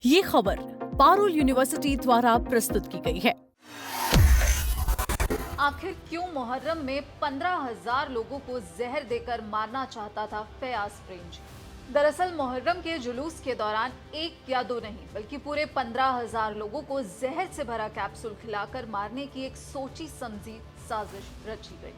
ये खबर पारुल यूनिवर्सिटी द्वारा प्रस्तुत की गई है। आखिर क्यों मुहर्रम में 15,000 लोगों को जहर देकर मारना चाहता था फयाज प्रेमजी? दरअसल मुहर्रम के जुलूस के दौरान एक या दो नहीं बल्कि पूरे 15,000 लोगों को जहर से भरा कैप्सूल खिलाकर मारने की एक सोची समझी साजिश रची गई।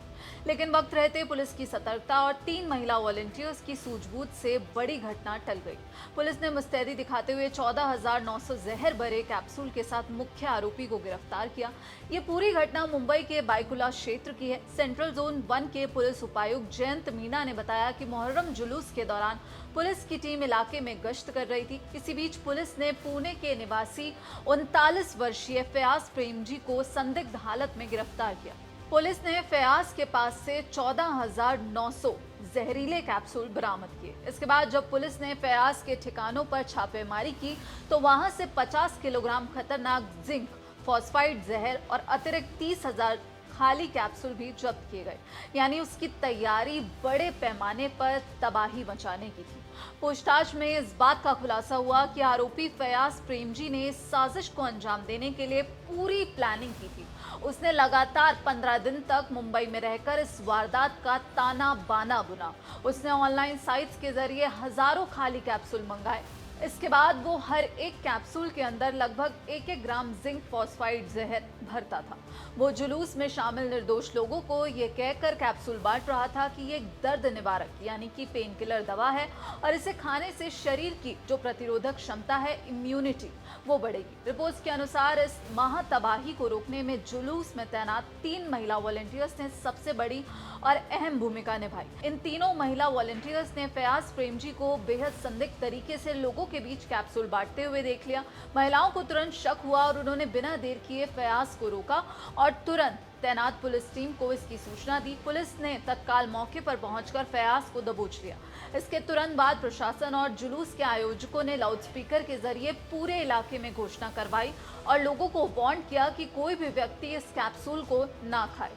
लेकिन वक्त रहते पुलिस की सतर्कता और 3 महिला वॉलंटियर्स की सूझबूझ से बड़ी घटना टल गई। पुलिस ने मुस्तैदी दिखाते हुए 14,900 जहर भरे कैप्सूल के साथ मुख्य आरोपी को गिरफ्तार किया। ये पूरी घटना मुंबई के बायकुला क्षेत्र की है। सेंट्रल जोन 1 के पुलिस उपायुक्त जयंत मीना ने बताया कि मुहर्रम जुलूस के दौरान पुलिस की टीम इलाके में गश्त कर रही थी। इसी बीच पुलिस ने पुणे के निवासी 39 वर्षीय फयाज प्रेमजी को संदिग्ध हालत में गिरफ्तार किया। पुलिस ने फयाज के पास से 14,900 जहरीले कैप्सूल बरामद किए। इसके बाद जब पुलिस ने फयाज के ठिकानों पर छापेमारी की तो वहां से 50 किलोग्राम खतरनाक जिंक फॉस्फाइड जहर और अतिरिक्त 30,000 खाली कैप्सूल भी जब्त किए गए। यानी उसकी तैयारी बड़े पैमाने पर तबाही मचाने की थी। पूछताछ में इस बात का खुलासा हुआ कि आरोपी फयाज प्रेमजी ने इस साजिश को अंजाम देने के लिए पूरी प्लानिंग की थी। उसने लगातार 15 दिन तक मुंबई में रहकर इस वारदात का ताना बाना बुना। उसने ऑनलाइन साइट्स के जरिए हजारों खाली कैप्सूल मंगाए। इसके बाद वो हर एक कैप्सूल के अंदर लगभग 1-1 ग्राम जिंक फॉस्फाइड जहर भरता था। वो जुलूस में शामिल निर्दोष लोगों को ये कहकर कैप्सूल बांट रहा था कि ये दर्द निवारक यानी कि पेन किलर दवा है और इसे खाने से शरीर की जो प्रतिरोधक क्षमता है, इम्यूनिटी, वो बढ़ेगी। रिपोर्ट्स के अनुसार इस महातबाही को रोकने में जुलूस में तैनात 3 महिला वॉलंटियर्स ने सबसे बड़ी और अहम भूमिका निभाई। इन तीनों महिला वॉलंटियर्स ने फयाज प्रेमजी को बेहद संदिग्ध तरीके से लोगों के बीच कैप्सूल बांटते हुए देख लिया। महिलाओं को तुरंत शक हुआ और उन्होंने बिना देर किए फयाज को रोका और तुरंत तैनात पुलिस टीम को इसकी सूचना दी। पुलिस ने तत्काल मौके पर पहुंचकर फयाज को दबोच लिया। इसके तुरंत बाद प्रशासन और जुलूस के आयोजकों ने लाउडस्पीकर के जरिए पूरे इलाके में घोषणा करवाई और लोगों को वार्न किया कि कोई भी व्यक्ति इस कैप्सूल को ना खाए।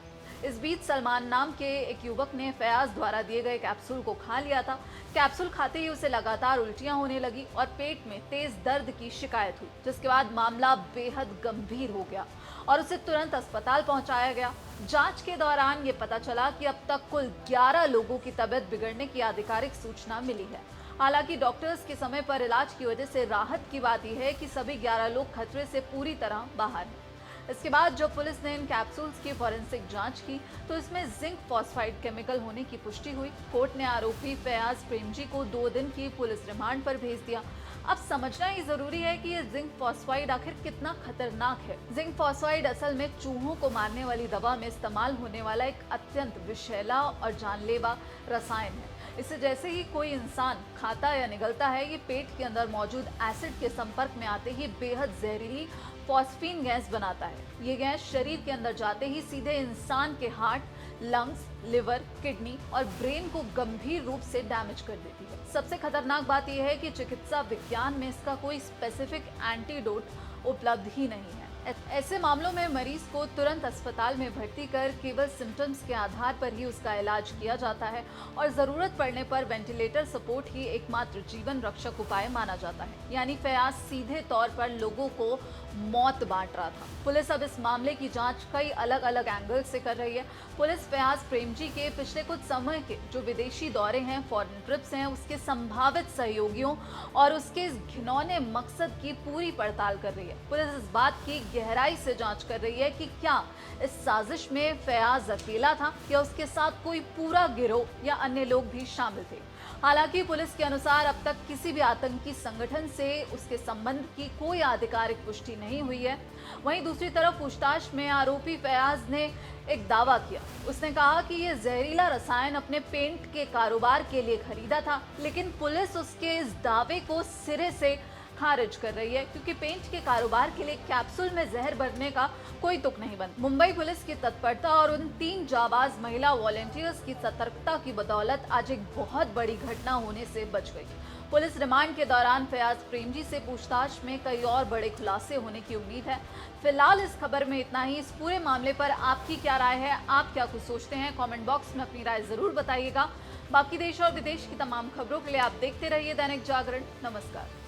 इस बीच सलमान नाम के एक युवक ने फयाज द्वारा दिए गए कैप्सूल को खा लिया था। कैप्सूल खाते ही उसे लगातार उल्टियां होने लगी और पेट में तेज दर्द की शिकायत हुई, जिसके बाद मामला बेहद गंभीर हो गया और उसे तुरंत अस्पताल पहुंचाया गया। जांच के दौरान ये पता चला कि अब तक कुल 11 लोगों की तबीयत बिगड़ने की आधिकारिक सूचना मिली है। हालांकि डॉक्टर्स के समय पर इलाज की वजह से राहत की बात यह है कि सभी 11 लोग खतरे से पूरी तरह बाहर हैं। इसके बाद जब पुलिस ने इन कैप्सूल्स की फॉरेंसिक जांच की तो इसमें जिंक फॉस्फाइड केमिकल होने की पुष्टि हुई। कोर्ट ने आरोपी फयाज प्रेमजी को 2 दिन की पुलिस रिमांड पर भेज दिया। अब समझना ही जरूरी है कि ये जिंक फॉस्फाइड आखिर कितना खतरनाक है। जिंक फॉस्फाइड असल में चूहों को मारने वाली दवा में इस्तेमाल होने वाला एक अत्यंत विषैला और जानलेवा रसायन है। इसे जैसे ही कोई इंसान खाता या निगलता है, ये पेट के अंदर मौजूद एसिड के संपर्क में आते ही बेहद जहरीली फॉस्फीन गैस बनाता है। ये गैस शरीर के अंदर जाते ही सीधे इंसान के हार्ट, लंग्स, लिवर, किडनी और ब्रेन को गंभीर रूप से डैमेज कर देती है। सबसे खतरनाक बात यह है कि चिकित्सा विज्ञान में इसका कोई स्पेसिफिक एंटीडोट उपलब्ध ही नहीं है। ऐसे मामलों में मरीज को तुरंत अस्पताल में भर्ती कर केवल सिम्टम्स के आधार पर ही उसका इलाज किया जाता है और जरूरत पड़ने पर वेंटिलेटर सपोर्ट ही एकमात्र जीवन रक्षक उपाय माना जाता है। यानी फयाज सीधे तौर पर लोगों को मौत बांट रहा था। पुलिस अब इस मामले की जांच कई अलग अलग एंगल से कर रही है। पुलिस फयाज प्रेमजी के पिछले कुछ समय के जो विदेशी दौरे हैं, फॉरेन ट्रिप्स हैं, उसके संभावित सहयोगियों और उसके इस घिनौने मकसद की पूरी पड़ताल कर रही है। पुलिस इस बात की गहराई से जांच कर रही है कि क्या इस साजिश में फयाज अकेला था या उसके साथ कोई पूरा गिरोह या अन्य लोग भी शामिल थे। हालांकि पुलिस के अनुसार अब तक किसी भी आतंकी संगठन से उसके संबंध की कोई आधिकारिक पुष्टि नहीं हुई है। वहीं दूसरी तरफ पूछताछ में आरोपी फयाज ने एक दावा किया। उसने कहा कि यह जहरीला रसायन अपने पेंट के कारोबार के लिए खरीदा था, लेकिन पुलिस उसके इस दावे को सिरे से खारिज कर रही है क्योंकि पेंट के कारोबार के लिए कैप्सूल में जहर भरने का कोई तुक नहीं बनता। मुंबई पुलिस की तत्परता और उन 3 जाबाज महिला वॉलंटियर्स की सतर्कता की बदौलत आज एक बहुत बड़ी घटना होने से बच गई। पुलिस रिमांड के दौरान फयाज प्रेमजी से पूछताछ में कई और बड़े खुलासे होने की उम्मीद है। फिलहाल इस खबर में इतना ही। इस पूरे मामले पर आपकी क्या राय है, आप क्या कुछ सोचते हैं, कमेंट बॉक्स में अपनी राय जरूर बताइएगा। बाकी देश और विदेश की तमाम खबरों के लिए आप देखते रहिए दैनिक जागरण। नमस्कार।